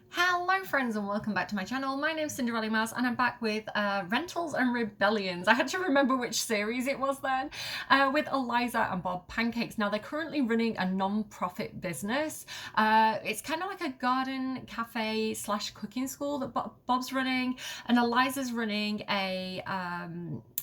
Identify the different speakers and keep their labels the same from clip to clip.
Speaker 1: Hello friends and welcome back to my channel. My name is Cinderellimouse and I'm back with Rentals and Rebellions. I had to remember which series it was then. With Eliza and Bob Pancakes. Now they're currently running a non-profit business. It's kind of like a garden cafe slash cooking school that Bob's running, and Eliza's running a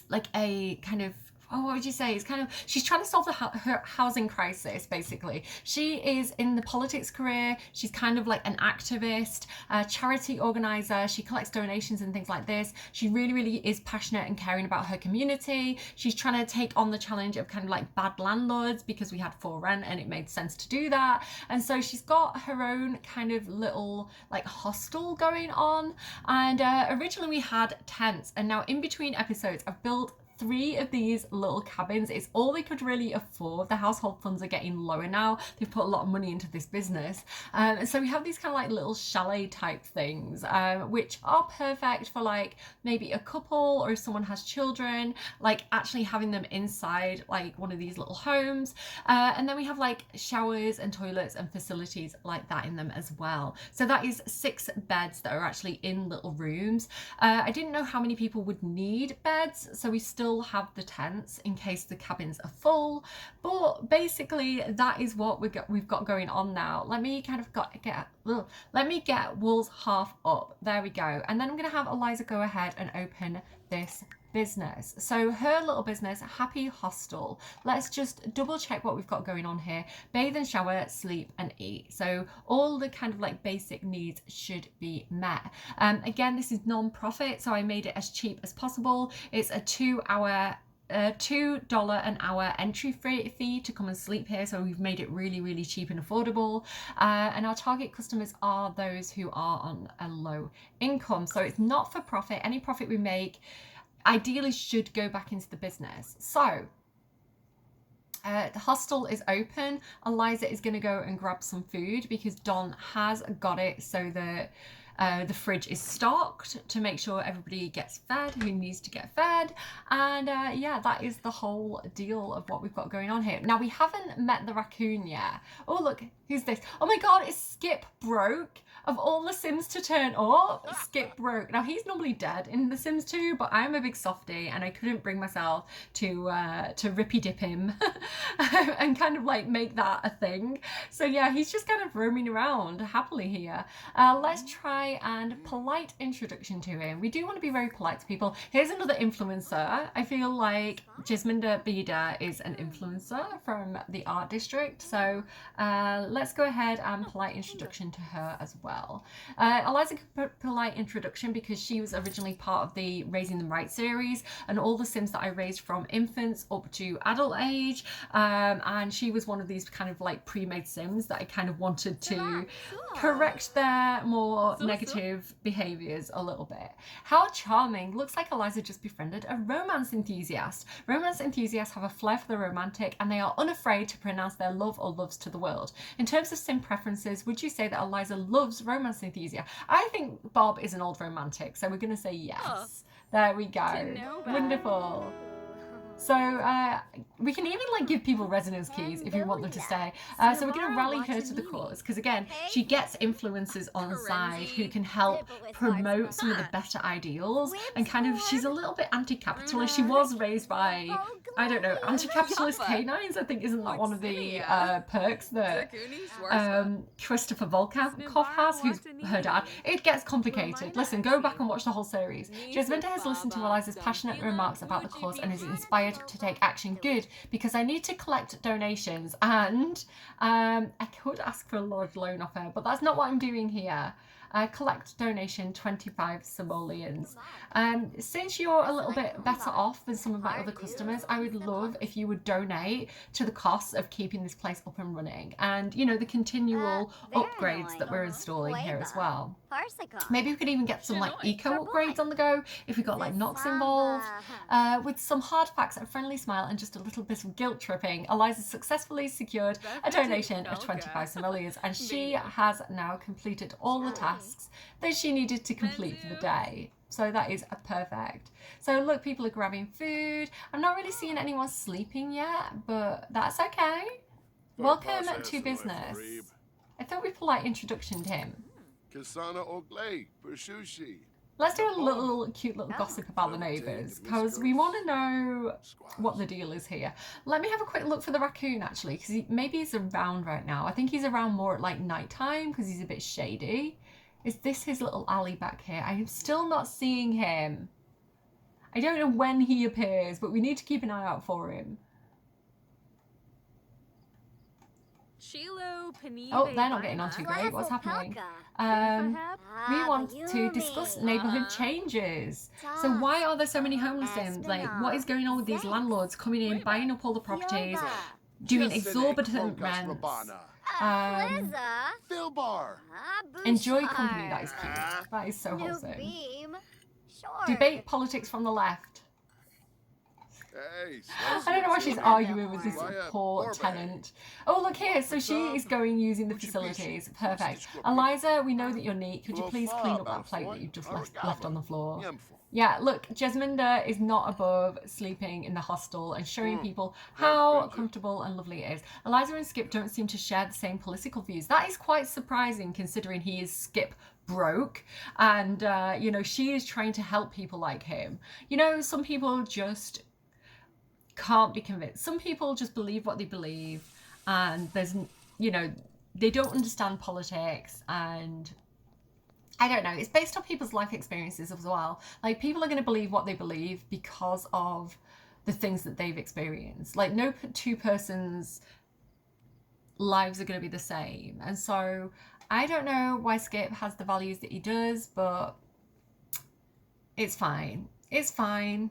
Speaker 1: like a kind of, oh, what would you say? It's kind of, she's trying to solve her housing crisis, basically. She is in the politics career. She's kind of like an activist, a charity organizer. She collects donations and things like this. She really, really is passionate and caring about her community. She's trying to take on the challenge of kind of like bad landlords, because we had for rent and it made sense to do that. And so she's got her own kind of little like hostel going on. And originally we had tents, and now in between episodes I've built 3 of these little cabins. It's all they could really afford. The household funds are getting lower now. They've put a lot of money into this business. And so we have these kind of like little chalet type things, which are perfect for like maybe a couple, or if someone has children, like actually having them inside like one of these little homes. And then we have like showers and toilets and facilities like that in them as well. So that is 6 beds that are actually in little rooms. I didn't know how many people would need beds, so we still have the tents in case the cabins are full. But basically that is what we've got going on now. Let me kind of let me get walls half up. There we go. And then I'm going to have Eliza go ahead and open this business. So her little business, Happy Hostel. Let's just double check what we've got going on here. Bathe and shower, sleep and eat. So all the kind of like basic needs should be met. Again, this is non-profit, so I made it as cheap as possible. It's a $2 an hour entry fee to come and sleep here, so we've made it really, really cheap and affordable. And our target customers are those who are on a low income, so it's not for profit. Any profit we make ideally should go back into the business. So the hostel is open. Eliza is going to go and grab some food because Don has got it so that the fridge is stocked to make sure everybody gets fed who needs to get fed. And yeah, that is the whole deal of what we've got going on here. Now, we haven't met the raccoon yet. Oh, look, who's this? Oh my God, it's Skip Broke. Of all the Sims to turn up, Skip Broke. Now, he's normally dead in The Sims 2, but I'm a big softie and I couldn't bring myself to rippy dip him and kind of like make that a thing. So yeah, he's just kind of roaming around happily here. Let's try and polite introduction to him. We do want to be very polite to people. Here's another influencer. I feel like Jasminda Bida is an influencer from the art district. So let's go ahead and polite introduction to her as well. Eliza could polite introduction because she was originally part of the Raising Them Right series and all the Sims that I raised from infants up to adult age. And she was one of these kind of like pre-made Sims that I kind of wanted to correct their more negative behaviors a little bit. How charming. Looks like Eliza just befriended a romance enthusiast. Romance enthusiasts have a flair for the romantic and they are unafraid to pronounce their love or loves to the world. In terms of Sim preferences, would you say that Eliza loves romance enthusiast? I think Bob is an old romantic, so we're going to say yes. There we go. Wonderful. So we can even like give people residence keys if you want them to stay. So we're going to rally her to the cause because again, she gets influencers on side who can help promote some of the better ideals, and kind of she's a little bit anti-capitalist. She was raised by, I don't know, anti-capitalist canines. I think isn't that one of the perks that Christopher Volkov has, who's her dad? It gets complicated. Listen, go back and watch the whole series. Jasminda has listened to Eliza's passionate remarks about the cause and is inspired to take action. Good, because I need to collect donations and I could ask for a large loan off her, but that's not what I'm doing here. Collect donation 25 simoleons. Since you're a little bit better off than some of my other customers, I would love if you would donate to the costs of keeping this place up and running and, you know, the continual upgrades that we're installing here as well. Maybe we could even get some like eco upgrades on the go if we got like knocks involved. With some hard facts, a friendly smile and just a little bit of guilt tripping, Eliza successfully secured a donation of 25 simoleons and she has now completed all the tasks that she needed to complete for the day. So that is a perfect. So look, people are grabbing food. I'm not really seeing anyone sleeping yet, but that's okay. Welcome to business. I thought we polite introductioned him.
Speaker 2: Kasana Oglay, Pershushi.
Speaker 1: Let's do a little cute little gossip about the neighbours, because we want to know what the deal is here. Let me have a quick look for the raccoon, actually, because maybe he's around right now. I think he's around more at like night time because he's a bit shady. Is this his little alley back here? I am still not seeing him. I don't know when he appears, but we need to keep an eye out for him. Oh, they're not getting on too great. What's happening? We want to discuss neighbourhood changes. So why are there so many homeless Sims? Like, what is going on with these landlords coming in, buying up all the properties, doing exorbitant rents? Enjoy company, that is cute. That is so wholesome. Debate politics from the left. I don't know why she's arguing with this poor tenant. Oh, look here. So she is going using the facilities. Perfect. Eliza, we know that you're neat. Could you please clean up that plate that you've just left on the floor? Yeah, look, Jesminda is not above sleeping in the hostel and showing people how comfortable and lovely it is. Eliza and Skip don't seem to share the same political views. That is quite surprising considering he is Skip broke and, you know, she is trying to help people like him. You know, some people just can't be convinced. Some people just believe what they believe and there's, you know, they don't understand politics and I don't know. It's based on people's life experiences as well. Like, people are going to believe what they believe because of the things that they've experienced. Like, no two persons' lives are going to be the same. And so, I don't know why Skip has the values that he does, but it's fine. It's fine.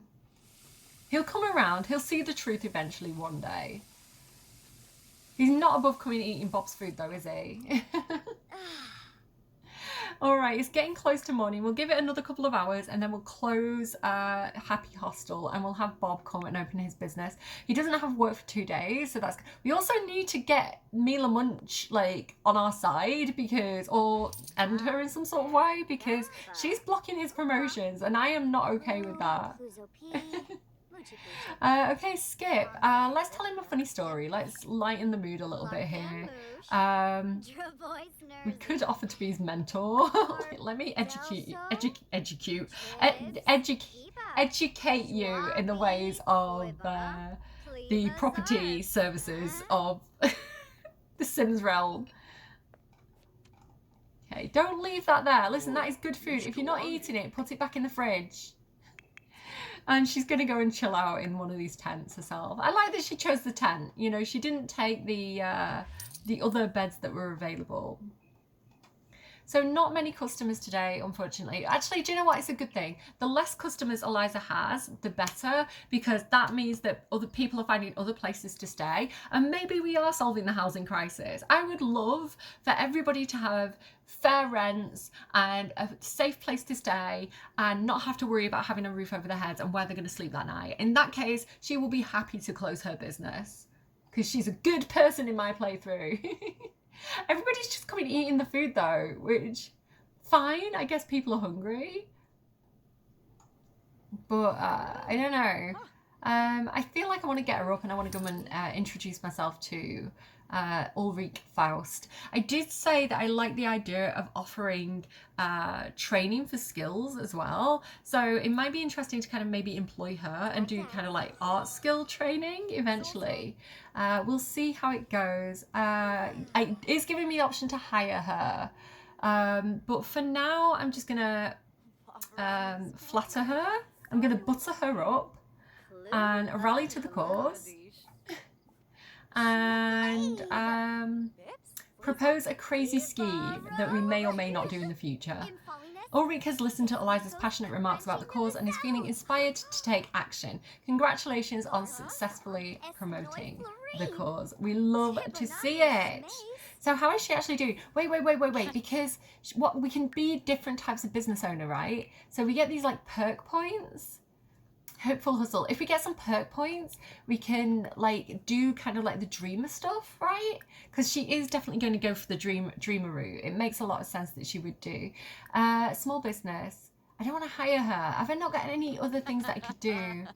Speaker 1: He'll come around. He'll see the truth eventually one day. He's not above coming and eating Bob's food, though, is he? All right, it's getting close to morning. We'll give it another couple of hours and then we'll close Happy Hostel and we'll have Bob come and open his business. He doesn't have work for 2 days, so that's... We also need to get Mila Munch, like, on our side because... Or end her in some sort of way because she's blocking his promotions and I am not okay with that. Okay, Skip, let's tell him a funny story. Let's lighten the mood a little bit here. We could offer to be his mentor. Let me educate you in the ways of the property services of the Sims realm. Okay, don't leave that there. Listen, that is good food. If you're not eating it, put it back in the fridge. And she's going to go and chill out in one of these tents herself. I like that she chose the tent. You know, she didn't take the other beds that were available. So not many customers today, unfortunately. Actually, do you know what? It's a good thing. The less customers Eliza has, the better, because that means that other people are finding other places to stay. And maybe we are solving the housing crisis. I would love for everybody to have fair rents and a safe place to stay and not have to worry about having a roof over their heads and where they're going to sleep that night. In that case, she will be happy to close her business because she's a good person in my playthrough. Everybody's just coming eating the food though, which, fine, I guess people are hungry. But, I don't know. I feel like I want to get her up and I want to go and introduce myself to Ulrich Faust. I did say that I like the idea of offering training for skills as well. So it might be interesting to kind of maybe employ her and do kind of like art skill training eventually. We'll see how it goes. It's giving me the option to hire her. But for now, I'm just going to flatter her. I'm going to butter her up and rally to the cause. And propose a crazy scheme that we may or may not do in the future. Ulrich has listened to Eliza's passionate remarks about the cause and is feeling inspired to take action. Congratulations on successfully promoting the cause. We love to see it. So how is she actually doing? Wait, because what we can be different types of business owner, right? So we get these like perk points. Hopeful hustle. If we get some perk points, we can like do kind of like the dreamer stuff, right? Because she is definitely going to go for the dreamer route. It makes a lot of sense that she would do. Small business. I don't want to hire her. Have I not got any other things that I could do?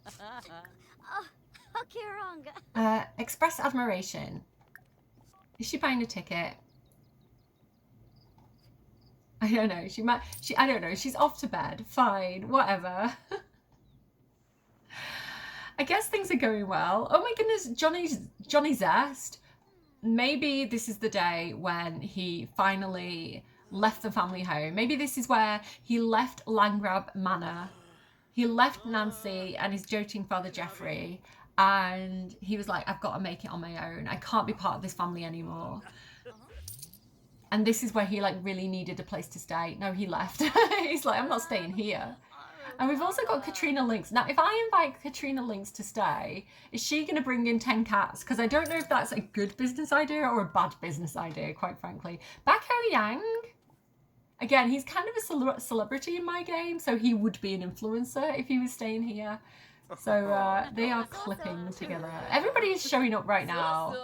Speaker 1: Express admiration. Is she buying a ticket? I don't know. I don't know. She's off to bed. Fine. Whatever. I guess things are going well. Oh my goodness, Johnny Zest. Maybe this is the day when he finally left the family home. Maybe this is where he left Landgrab Manor. He left Nancy and his doting father Geoffrey, and he was like, I've got to make it on my own. I can't be part of this family anymore. And this is where he like really needed a place to stay. No, he left. He's like, I'm not staying here. And we've also got Katrina Lynx. Now, if I invite Katrina Lynx to stay, is she going to bring in 10 cats? Because I don't know if that's a good business idea or a bad business idea, quite frankly. Bako Yang. Again, he's kind of a celebrity in my game, so he would be an influencer if he was staying here. So they are clipping together. Everybody is showing up right now.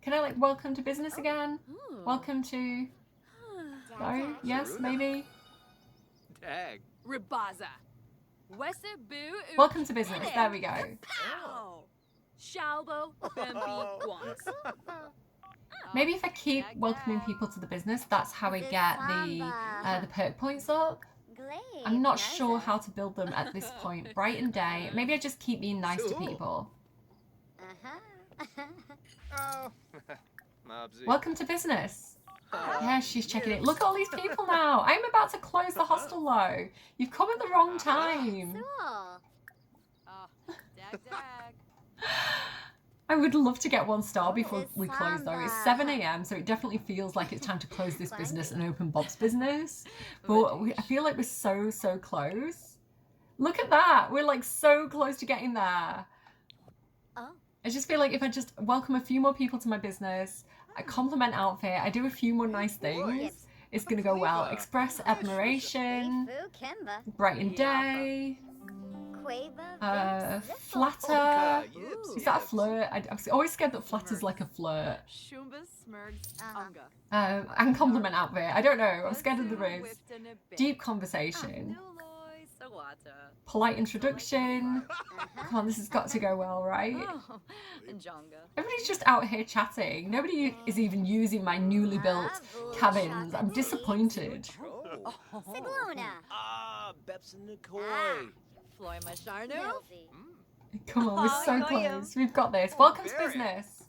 Speaker 1: Can I like welcome to business again? Welcome to... No? Yes, maybe?
Speaker 3: Tag.
Speaker 4: Ribaza.
Speaker 1: Welcome to business. There we go.
Speaker 4: Shalbo Bambi Guans.
Speaker 1: Maybe if I keep welcoming people to the business, that's how I get the perk points up. I'm not sure how to build them at this point. Bright and day. Maybe I just keep being nice to people. Welcome to business. Yeah, she's checking it. Look at all these people now. I'm about to close the hostel though. You've come at the wrong time. I would love to get 1 star before we close though. It's 7 a.m. so it definitely feels like it's time to close this business and open Bob's business. But I feel like we're so close. Look at that. We're like so close to getting there. I just feel like if I just welcome a few more people to my business, I compliment outfit, I do a few more nice things, it's going to go well. Express admiration, brighten day, flatter. Is that a flirt? I'm always scared that flatter's like a flirt. And compliment outfit. I don't know. I'm scared of the riz. Deep conversation. Polite introduction. Come on, this has got to go well, right? Everybody's just out here chatting. Nobody is even using my newly built cabins. I'm disappointed. Come on, we're so close. We've got this. Welcome to business.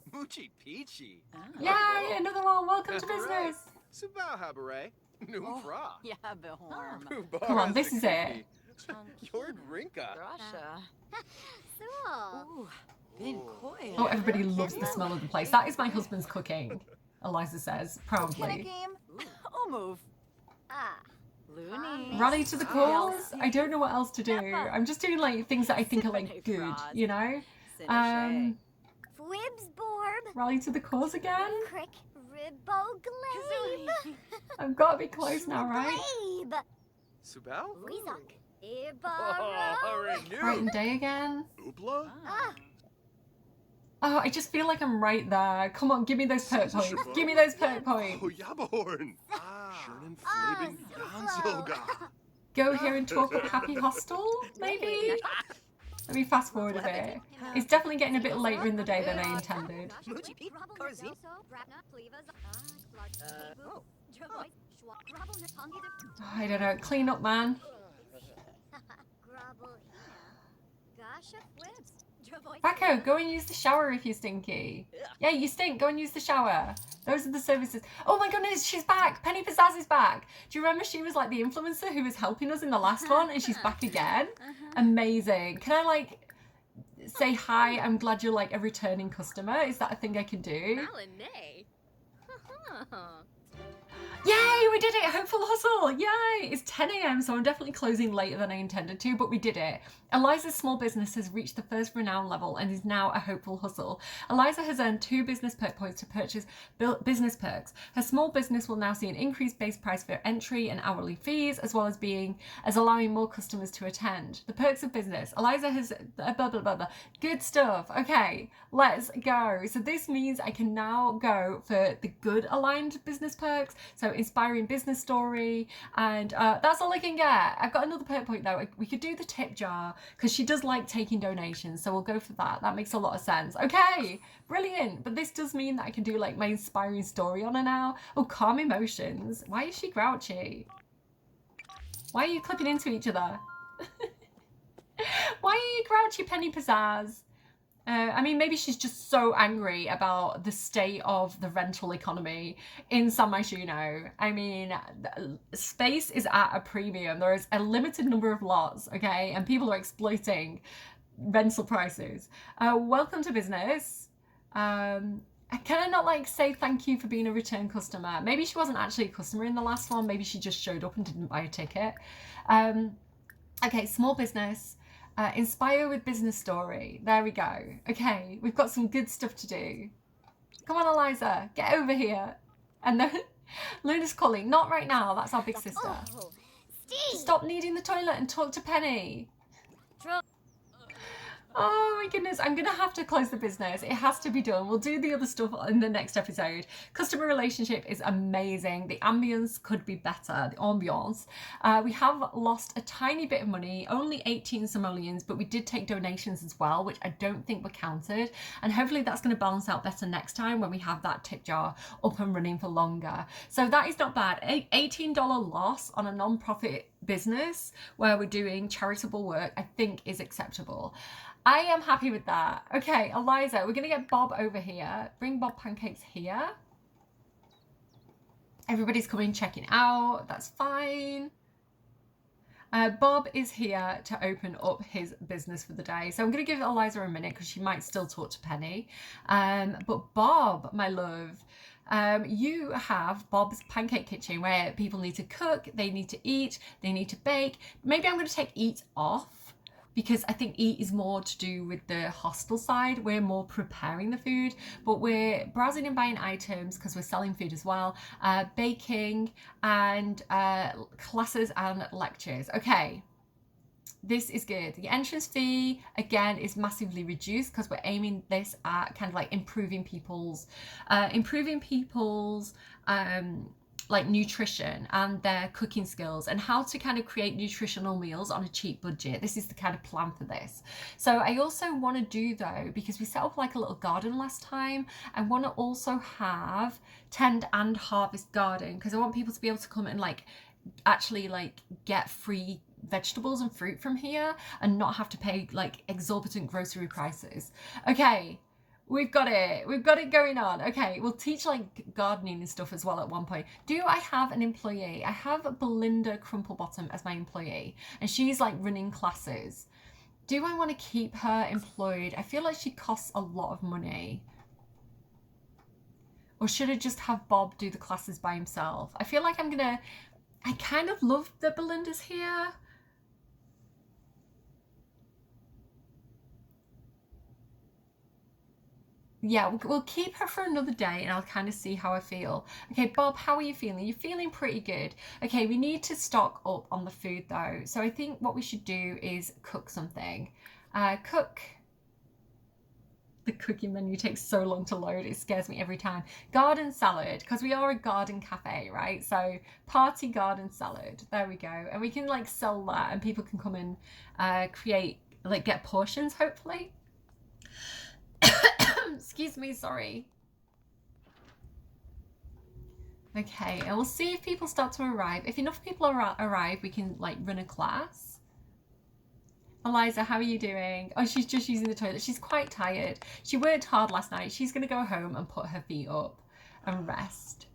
Speaker 1: Yay, another one. Welcome to business. Come on, this is it. Oh, everybody loves the smell of the place. That is my husband's cooking, Eliza says, proudly. Rally to the cause? I don't know what else to do. I'm just doing like things that I think are like good, you know? Rally to the cause again? I've got to be close now, right? Bright and day again? Oh, I just feel like I'm right there. Come on, give me those perk points. Give me those perk points. Go here and talk up Happy Hostel, maybe? Let me fast forward a bit. It's definitely getting a bit later in the day than I intended. Oh, I don't know. Clean up, man. Bako, go and use the shower if you're stinky. Yeah, you stink. Go and use the shower. Those are the services. Oh my goodness, she's back. Penny Pizzazz is back. Do you remember she was like the influencer who was helping us in the last one and she's back again? Amazing. Can I like say hi? I'm glad you're like a returning customer. Is that a thing I can do? Yay, we did it! Hopeful Hustle! Yay! It's 10 a.m, so I'm definitely closing later than I intended to, but we did it. Eliza's small business has reached the first renown level and is now a Hopeful Hustle. Eliza has earned 2 business perk points to purchase business perks. Her small business will now see an increased base price for entry and hourly fees, as well as allowing more customers to attend. The perks of business. Eliza has blah, blah, blah, blah. Good stuff. Okay, let's go. So this means I can now go for the good aligned business perks. So inspiring business story, and that's all I can get. I've got another perk point though. We could do the tip jar because she does like taking donations, so we'll go for that. That makes a lot of sense. Okay, brilliant. But this does mean that I can do like my inspiring story on her now. Oh, calm emotions. Why is she grouchy? Why are you clipping into each other? Why are you grouchy, Penny Pizzazz? I mean, maybe she's just so angry about the state of the rental economy in San Myshuno. I mean, space is at a premium. There is a limited number of lots, okay? And people are exploiting rental prices. Welcome to business. Can I not like say thank you for being a return customer? Maybe she wasn't actually a customer in the last one. Maybe she just showed up and didn't buy a ticket. Okay, small business. Inspire with business story. There we go. Okay, we've got some good stuff to do. Come on, Eliza, get over here. And then Luna's calling. Not right now. That's our big sister.
Speaker 5: Oh, Steve.
Speaker 1: Stop needing the toilet and talk to Penny. Oh my goodness, I'm gonna have to close the business. It has to be done. We'll do the other stuff in the next episode. Customer relationship is amazing. The ambience could be better, the ambiance. We have lost a tiny bit of money, only 18 simoleons, but we did take donations as well, which I don't think were counted. And hopefully that's gonna balance out better next time when we have that tip jar up and running for longer. So that is not bad. $18 loss on a non-profit business where we're doing charitable work, I think is acceptable. I am happy with that. Okay, Eliza, we're gonna get Bob over here. Bring Bob pancakes here. Everybody's coming, checking out. That's fine. Bob is here to open up his business for the day. So I'm gonna give Eliza a minute because she might still talk to Penny. But Bob, my love, you have Bob's Pancake Kitchen where people need to cook, they need to eat, they need to bake. Maybe I'm going to take eat off because I think eat is more to do with the hostel side. We're more preparing the food, but we're browsing and buying items because we're selling food as well, baking and classes and lectures. Okay. This is good. The entrance fee, again, is massively reduced because we're aiming this at kind of like improving people's like nutrition and their cooking skills and how to kind of create nutritional meals on a cheap budget. This is the kind of plan for this. So I also want to do though, because we set up like a little garden last time, I want to also have tend and harvest garden because I want people to be able to come and like actually like get free vegetables and fruit from here and not have to pay like exorbitant grocery prices. Okay, we've got it going on. Okay, we'll teach like gardening and stuff as well at one point. Do I have an employee? I have Belinda Crumplebottom as my employee and she's like running classes. Do I want to keep her employed? I feel like she costs a lot of money. Or should I just have Bob do the classes by himself? I feel like I kind of love that Belinda's here. Yeah, we'll keep her for another day and I'll kind of see how I feel. Okay, Bob, how are you feeling? You're feeling pretty good. Okay, we need to stock up on the food though. So I think what we should do is cook something. Cook. The cooking menu takes so long to load. It scares me every time. Garden salad, because we are a garden cafe, right? So party garden salad. There we go. And we can like sell that and people can come and create, like get portions hopefully. Excuse me, sorry. Okay, and we'll see if people start to arrive. If enough people arrive, we can like run a class. Eliza, how are you doing? Oh, she's just using the toilet. She's quite tired. She worked hard last night. She's going to go home and put her feet up and rest.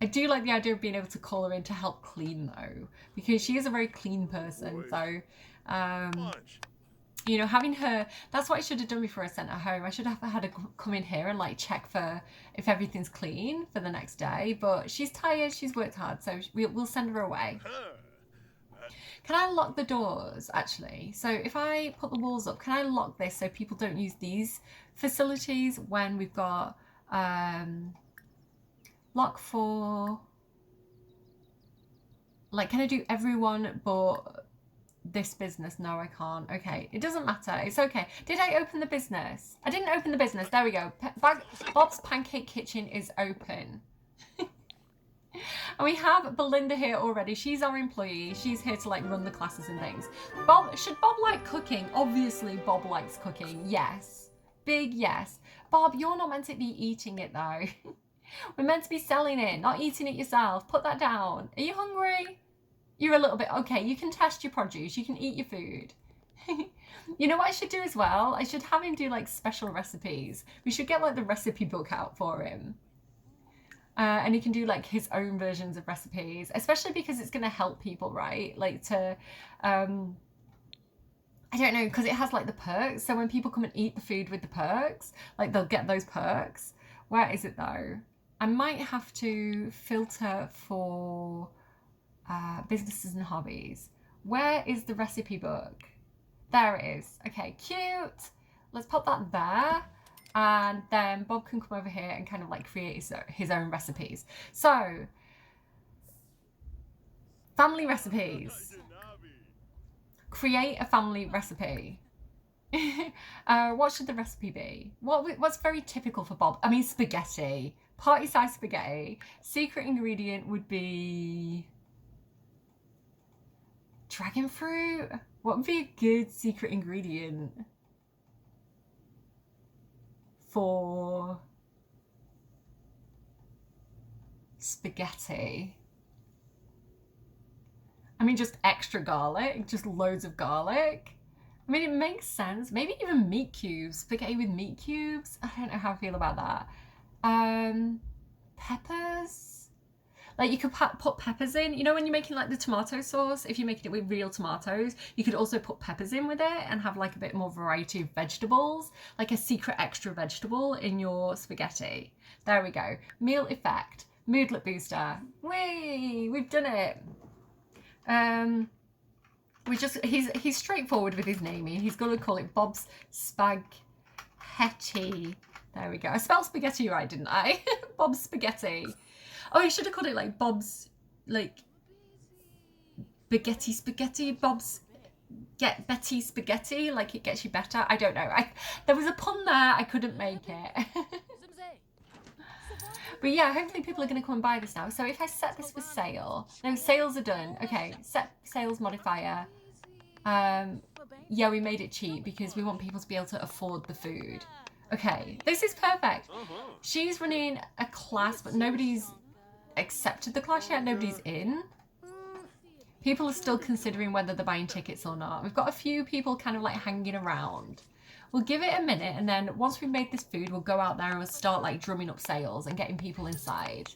Speaker 1: I do like the idea of being able to call her in to help clean though, because she is a very clean person. So, you know, having her, that's what I should have done before I sent her home. I should have had her come in here and like check for if everything's clean for the next day. But she's tired, she's worked hard, so we'll send her away. Can I lock the doors, actually? So if I put the walls up, can I lock this so people don't use these facilities when we've got lock for, like, can I do everyone but this business? No, I can't. Okay, it doesn't matter. It's okay. Did I open the business? I didn't open the business. There we go. Bob's Pancake Kitchen is open. And we have Belinda here already. She's our employee. She's here to like run the classes and things. Bob, should Bob like cooking? Obviously Bob likes cooking. Yes. Big yes. Bob, you're not meant to be eating it though. We're meant to be selling it, not eating it yourself. Put that down. Are you hungry? You're a little bit, okay, you can test your produce. You can eat your food. You know what I should do as well? I should have him do like special recipes. We should get like the recipe book out for him. And he can do like his own versions of recipes, especially because it's going to help people, right? Like to, I don't know, because it has like the perks. So when people come and eat the food with the perks, like they'll get those perks. Where is it though? I might have to filter for businesses and hobbies. Where is the recipe book? There it is. Okay, cute. Let's pop that there. And then Bob can come over here and kind of like create his own recipes. So, family recipes. Create a family recipe. What should the recipe be? What's very typical for Bob? I mean, spaghetti. Party-size spaghetti. Secret ingredient would be dragon fruit. What would be a good secret ingredient for spaghetti? I mean, just extra garlic, just loads of garlic. I mean, it makes sense. Maybe even meat cubes, spaghetti with meat cubes. I don't know how I feel about that. Peppers. Like you could put peppers in, you know, when you're making like the tomato sauce, if you're making it with real tomatoes, you could also put peppers in with it and have like a bit more variety of vegetables, like a secret extra vegetable in your spaghetti. There we go. Meal effect, moodlet booster. Whee, we've done it. He's straightforward with his naming. He's going to call it Bob's Spaghetti. There we go. I spelled spaghetti right, didn't I? Bob's Spaghetti. Oh, he should have called it like Bob's, like, spaghetti, Bob's get Betty spaghetti, like it gets you better. I don't know. There was a pun there, I couldn't make it. But yeah, hopefully people are going to come and buy this now. So if I set this for sale, no, sales are done. Okay, set sales modifier. Yeah, we made it cheap because we want people to be able to afford the food. Okay, this is perfect. She's running a class, but nobody's accepted the class yet. Nobody's in. People are still considering whether they're buying tickets or not. We've got a few people kind of like hanging around. We'll give it a minute, and then once we've made this food, we'll go out there and we'll start like drumming up sales and getting people inside.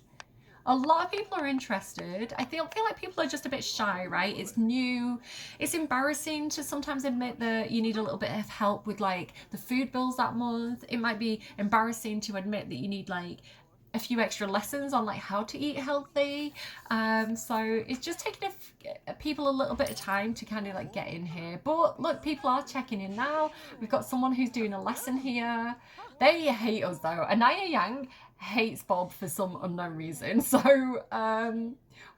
Speaker 1: A lot of people are interested. I feel like people are just a bit shy, right? It's new. It's embarrassing to sometimes admit that you need a little bit of help with like the food bills that month. It might be embarrassing to admit that you need like a few extra lessons on like how to eat healthy. So it's just taking people a little bit of time to kind of like get in here. But look, people are checking in now. We've got someone who's doing a lesson here. They hate us though. Anaya Yang hates Bob for some unknown reason. So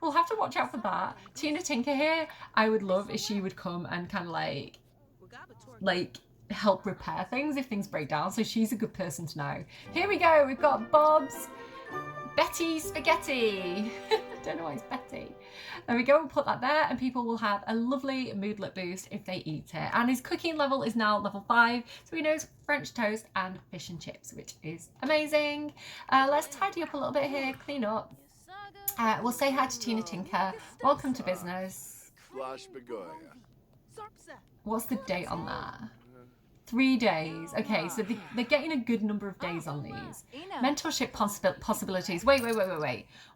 Speaker 1: we'll have to watch out for that. Tina Tinker here, I would love if she would come and kind of like help repair things if things break down. So she's a good person to know. Here we go. We've got Bob's Betty Spaghetti. Don't know why it's Betty. There we go. We'll put that there and people will have a lovely moodlet boost if they eat it. And his cooking level is now level 5. So he knows French toast and fish and chips, which is amazing. Let's tidy up a little bit here, clean up. We'll say hi to Tina Tinker. Welcome to business. What's the date on that? 3 days. Okay, so they're getting a good number of days on these. Mentorship possibilities. Wait.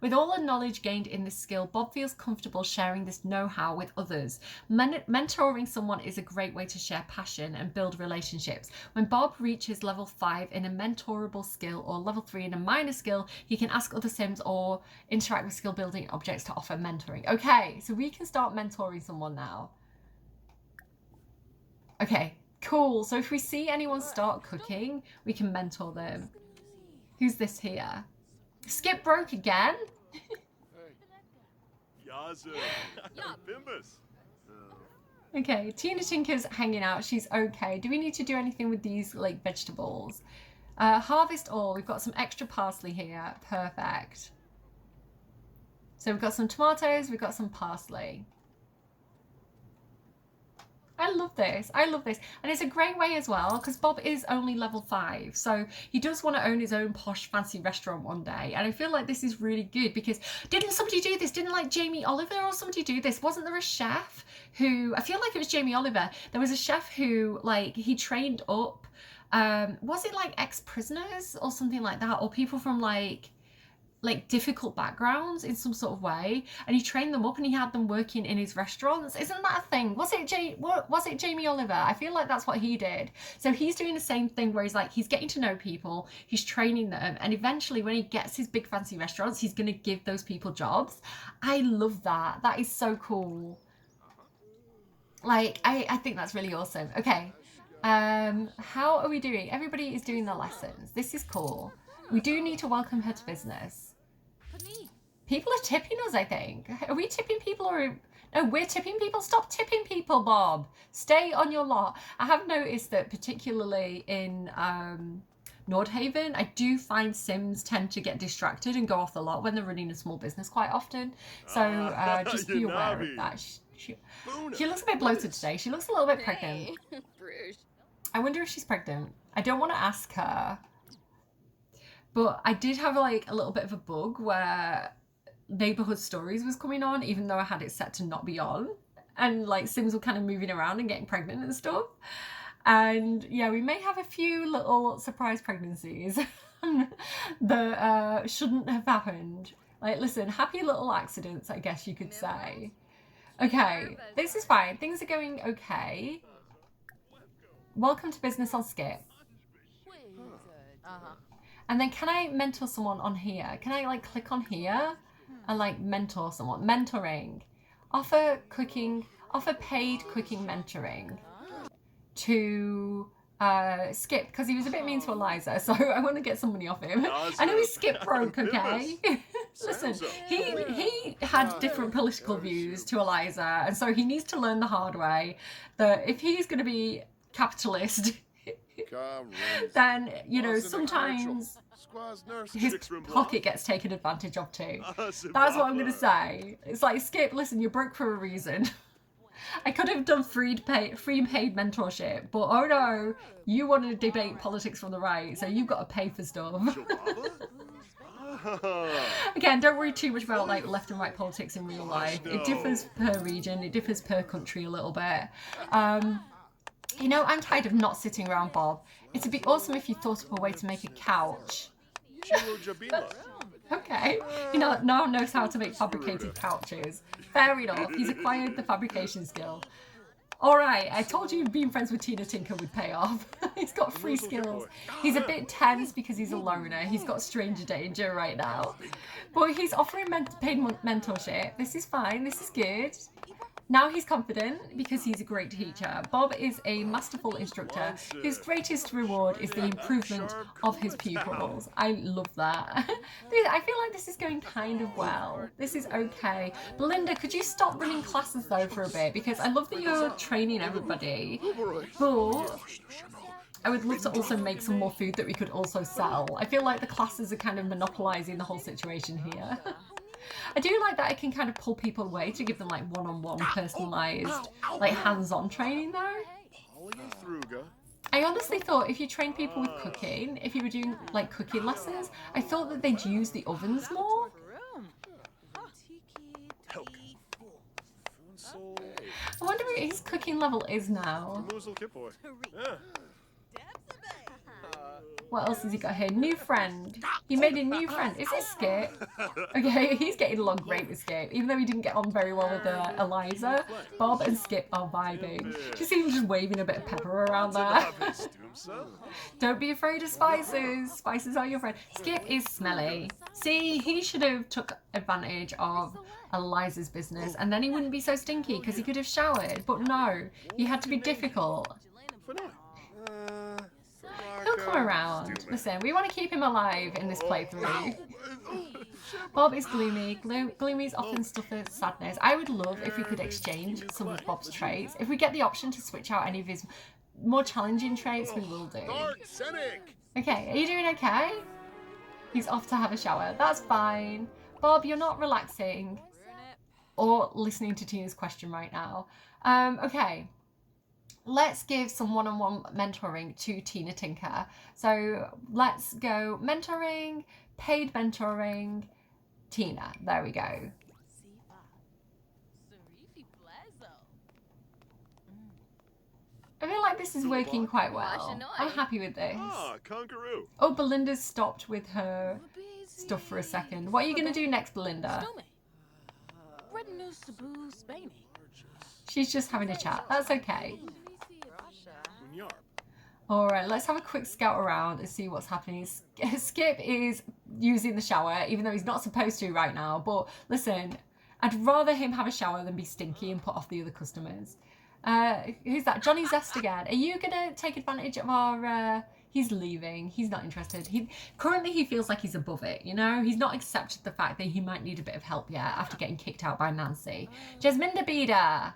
Speaker 1: With all the knowledge gained in this skill, Bob feels comfortable sharing this know-how with others. Mentoring someone is a great way to share passion and build relationships. When Bob reaches level 5 in a mentorable skill or level 3 in a minor skill, he can ask other Sims or interact with skill building objects to offer mentoring. Okay, so we can start mentoring someone now. Okay. Cool. So if we see anyone start cooking, we can mentor them. Who's this here? Skip broke again? Okay, Tina Tinker's hanging out. She's okay. Do we need to do anything with these like vegetables? Harvest all. We've got some extra parsley here. Perfect. So we've got some tomatoes, we've got some parsley. I love this. I love this. And it's a great way as well, because Bob is only level 5. So he does want to own his own posh fancy restaurant one day. And I feel like this is really good because didn't somebody do this? Didn't like Jamie Oliver or somebody do this? Wasn't there a chef who, I feel like it was Jamie Oliver. There was a chef who like he trained up, was it like ex-prisoners or something like that? Or people from like difficult backgrounds in some sort of way, and he trained them up and he had them working in his restaurants. Isn't that a thing? Was it Jamie Oliver? I feel like that's what he did. So he's doing the same thing where he's like, he's getting to know people, he's training them, and eventually when he gets his big fancy restaurants, he's going to give those people jobs. I love that. That is so cool. Like, I think that's really awesome. Okay, how are we doing? Everybody is doing their lessons. This is cool. We do need to welcome her to business. People are tipping us, I think. Are we tipping people or... No, we're tipping people. Stop tipping people, Bob. Stay on your lot. I have noticed that particularly in Nordhaven, I do find Sims tend to get distracted and go off the lot when they're running a small business quite often. So just be aware of that. She looks a bit bloated today. She looks a little bit pregnant. I wonder if she's pregnant. I don't want to ask her. But I did have like a little bit of a bug where Neighborhood Stories was coming on, even though I had it set to not be on. And like Sims were kind of moving around and getting pregnant and stuff. And yeah, we may have a few little surprise pregnancies that shouldn't have happened. Like, listen, happy little accidents, I guess you could say. Okay, this is fine. Things are going okay. Welcome to business on Skip. And then can I mentor someone on here? Can I like click on here and like mentor someone? Mentoring. Offer paid cooking mentoring to Skip, because he was a bit mean to Eliza, so I want to get some money off him. I know he's Skip broke, okay? Listen, he had different political views to Eliza, and so he needs to learn the hard way that if he's going to be capitalist, then, you know, sometimes his pocket gets taken advantage of too. That's what I'm going to say. It's like, Skip, listen, you're broke for a reason. I could have done free paid mentorship, but oh no, you want to debate politics from the right, so you've got to pay for stuff. Again, don't worry too much about like left and right politics in real life. It differs per region, it differs per country a little bit. You know, I'm tired of not sitting around, Bob. It'd be awesome if you thought up a way to make a couch. Okay, you know, no one knows how to make fabricated couches. Fair enough, he's acquired the fabrication skill. Alright, I told you being friends with Tina Tinker would pay off. He's got free skills. He's a bit tense because he's a loner. He's got stranger danger right now. But he's offering paid mentorship. This is fine, this is good. Now he's confident because he's a great teacher. Bob is a masterful instructor whose greatest reward is the improvement of his pupils. I love that. I feel like this is going kind of well. This is okay. Belinda, could you stop running classes though for a bit? Because I love that you're training everybody. But I would love to also make some more food that we could also sell. I feel like the classes are kind of monopolising the whole situation here. I do like that I can kind of pull people away to give them like one-on-one personalised, like hands-on training though. I honestly thought if you train people with cooking, if you were doing like cooking lessons, I thought that they'd use the ovens more. I wonder what his cooking level is now. What else has he got here? New friend. He made a new friend. Is this Skip? Okay, he's getting along great with Skip. Even though he didn't get on very well with Eliza, Bob and Skip are vibing. Just even just waving a bit of pepper around there. Don't be afraid of spices. Spices are your friend. Skip is smelly. See, he should have took advantage of Eliza's business and then he wouldn't be so stinky because he could have showered. But no, he had to be difficult. He'll come around. Listen, we want to keep him alive in this playthrough. Bob is gloomy. Gloomy's often suffers sadness. I would love if we could exchange some of Bob's traits. If we get the option to switch out any of his more challenging traits, we will do. Okay, are you doing okay? He's off to have a shower. That's fine. Bob, you're not relaxing or listening to Tina's question right now. Okay. Let's give some one-on-one mentoring to Tina Tinker. So let's go mentoring, paid mentoring, Tina. There we go. I feel like this is working quite well. I'm happy with this.
Speaker 2: Ah, Conqueroo.
Speaker 1: Oh, Belinda's stopped with her stuff for a second. What are you going to do next, Belinda? She's just having a chat. That's okay. Alright, let's have a quick scout around and see what's happening. Skip is using the shower, even though he's not supposed to right now. But listen, I'd rather him have a shower than be stinky and put off the other customers. Who's that? Johnny Zest again. Are you going to take advantage of our... He's leaving. He's not interested. Currently, he feels like he's above it, you know? He's not accepted the fact that he might need a bit of help yet after getting kicked out by Nancy. Jasminda Beda.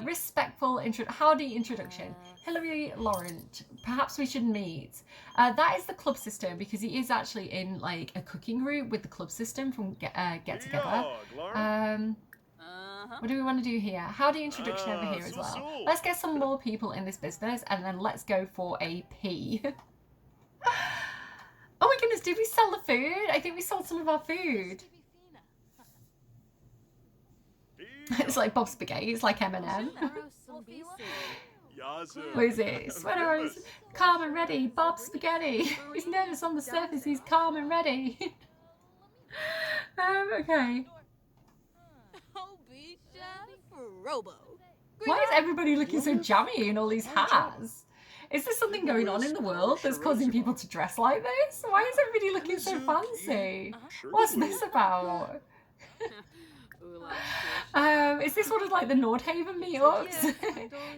Speaker 1: Respectful howdy introduction. Hilary Laurent, perhaps we should meet. That is the club system, because he is actually in like a cooking group with the club system from Get Together. What do we want to do here? Howdy introduction over here as well. Let's get some more people in this business and then let's go for a P. Oh my goodness, did we sell the food? I think we sold some of our food. It's like Bob Spaghetti, it's like Eminem. What is it? Sweater on his calm and ready. Bob Spaghetti. He's nervous on the surface, he's calm and ready. Okay. Why is everybody looking so jammy in all these hats? Is there something going on in the world that's causing people to dress like this? Why is everybody looking so fancy? What's this about? Is this one of like the Nordhaven meetups?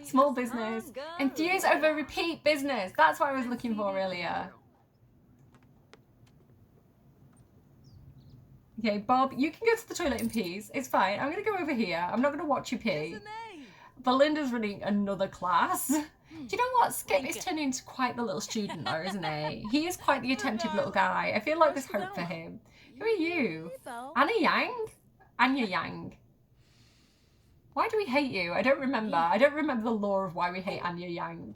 Speaker 1: Small business. Enthuse over repeat business. That's what I was looking for earlier. Okay, Bob, you can go to the toilet in peace. It's fine. I'm going to go over here. I'm not going to watch you pee. Belinda's running another class. Do you know what? Skip is turning into quite the little student though, isn't he? He is quite the attentive little guy. I feel like there's hope for him. Who are you? Anna Yang? Anya Yang. Why do we hate you? I don't remember. I don't remember the lore of why we hate Anya Yang.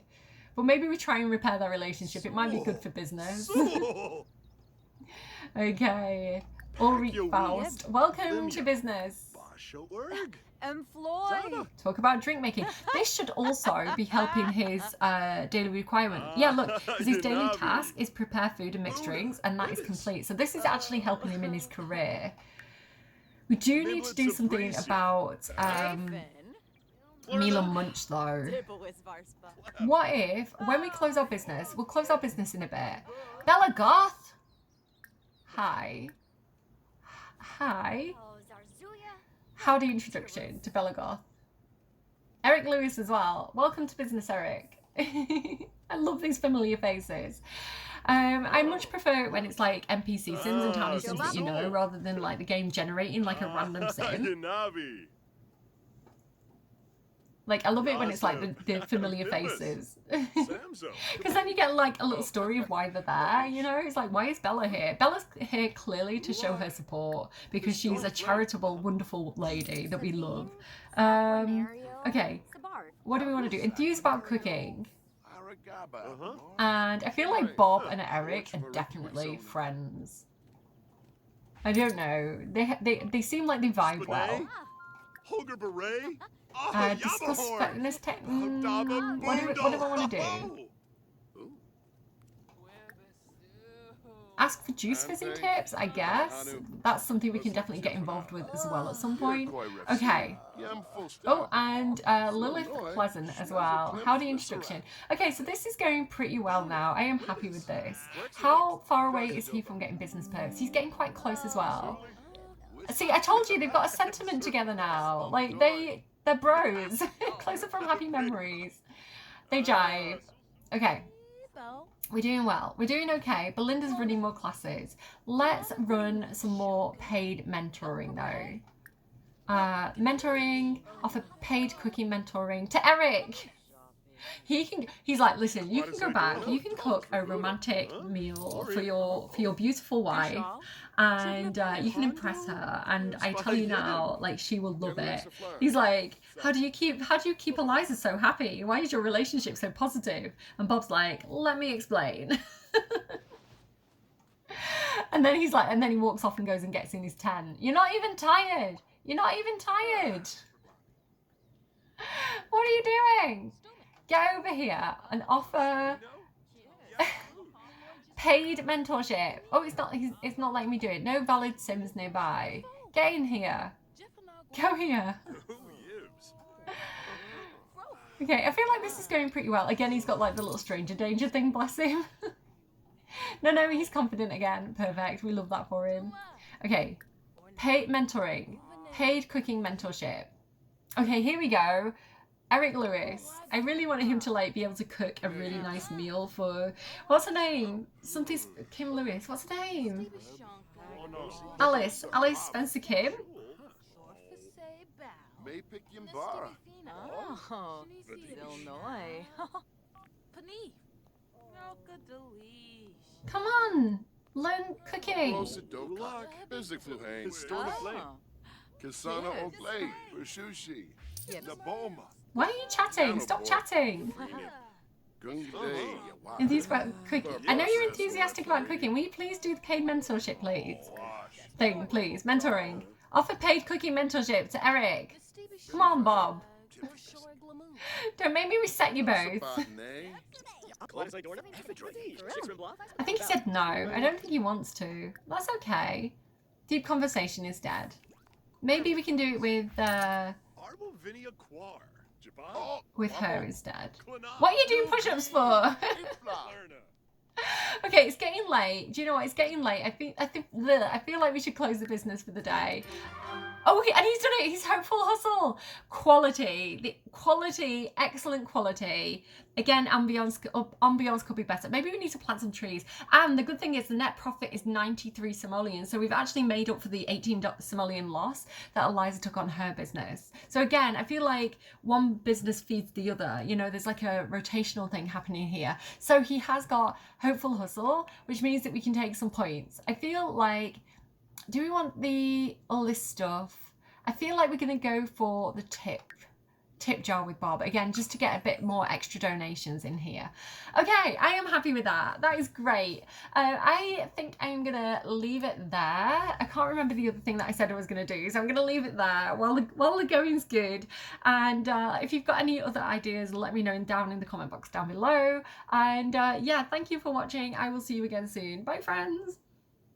Speaker 1: But maybe we try and repair their relationship. It might be good for business. Okay. Ulrich Faust. Welcome to business. Talk about drink making. This should also be helping his daily requirement. Yeah, look, because his daily task is prepare food and mix drinks, and that is complete. So this is actually helping him in his career. We do need to do something about Milan Munch though. What if, when we close our business, we'll close our business in a bit. Bella Goth! Hi. Hi. Howdy introduction to Bella Goth. Eric Lewis as well. Welcome to business, Eric. I love these familiar faces. I much prefer it when it's like NPC sims and tiny sims that you know, rather than like the game generating like a random sim. Like, I love it when it's like the familiar faces. Because then you get like a little story of why they're there, you know? It's like, why is Bella here? Bella's here clearly to show her support because she's a charitable, wonderful lady that we love. Okay, what do we want to do? Enthuse about cooking. And I feel like Bob and Eric are definitely friends. I don't know. They seem like they vibe well. Discuss fitness tech. What do I want to do? Ask for juice fizzing tips, I guess. That's something we can definitely get involved with as well at some point. Okay. Oh, and Lilith Pleasant as well. Howdy introduction. Okay, so this is going pretty well now. I am happy with this. How far away is he from getting business perks? He's getting quite close as well. See, I told you, they've got a sentiment together now. Like, they're bros. Closer from happy memories. They jive. Okay. We're doing well. We're doing okay. Belinda's running more classes. Let's run some more paid mentoring though. Mentoring, offer paid cooking mentoring to Eric. He's like, listen, you can go back, you can cook a romantic meal for your beautiful wife, and you can impress her, and I tell you now, like, she will love it. He's like, how do you keep Eliza so happy? Why is your relationship so positive? And Bob's like, let me explain. And then he's like, and then he walks off and goes and gets in his tent. You're not even tired. You're not even tired. What are you doing? Get over here and offer paid mentorship. Oh, it's not letting me do it. No valid Sims nearby. Get in here. Go here. Okay, I feel like this is going pretty well. Again, he's got like the little stranger danger thing, bless him. No, he's confident again. Perfect. We love that for him. Okay, paid mentoring. Paid cooking mentorship. Okay, here we go. Eric Lewis. I really wanted him to like be able to cook a really nice meal for, what's her name? Something Kim Lewis. What's her name? Alice Spencer Kim.
Speaker 2: May pick Yimbara.
Speaker 4: Oh, Illinois.
Speaker 1: Come on, learn cooking.
Speaker 2: Rosidokak. Bizik Fluhang. Kasana Oglay. Pershushi. Naboma.
Speaker 1: Why are you chatting? Stop chatting. Enthusiastic about cooking. I know you're enthusiastic about cooking. Will you please do the paid mentorship, please? Please. Mentoring. Offer paid cooking mentorship to Eric. Come on, Bob. Don't make me reset you both. I think he said no. I don't think he wants to. That's okay. Deep conversation is dead. Maybe we can do it with her instead. What are you doing push-ups for? Okay, it's getting late. Do you know what? It's getting late. I feel like we should close the business for the day. Oh, and he's done it. He's hopeful hustle. Quality, excellent quality. Again, ambiance could be better. Maybe we need to plant some trees. And the good thing is the net profit is 93 simoleons. So we've actually made up for the 18 simoleon loss that Eliza took on her business. So again, I feel like one business feeds the other. You know, there's like a rotational thing happening here. So he has got hopeful hustle, which means that we can take some points. I feel like, do we want all this stuff? I feel like we're going to go for the tip jar with Bob again, just to get a bit more extra donations in here. Okay, I am happy with that. That is great. I think I'm gonna leave it there. I can't remember the other thing that I said I was gonna do, so I'm gonna leave it there while the going's good. And if you've got any other ideas, let me know down in the comment box down below. And yeah, thank you for watching. I will see you again soon. Bye, friends.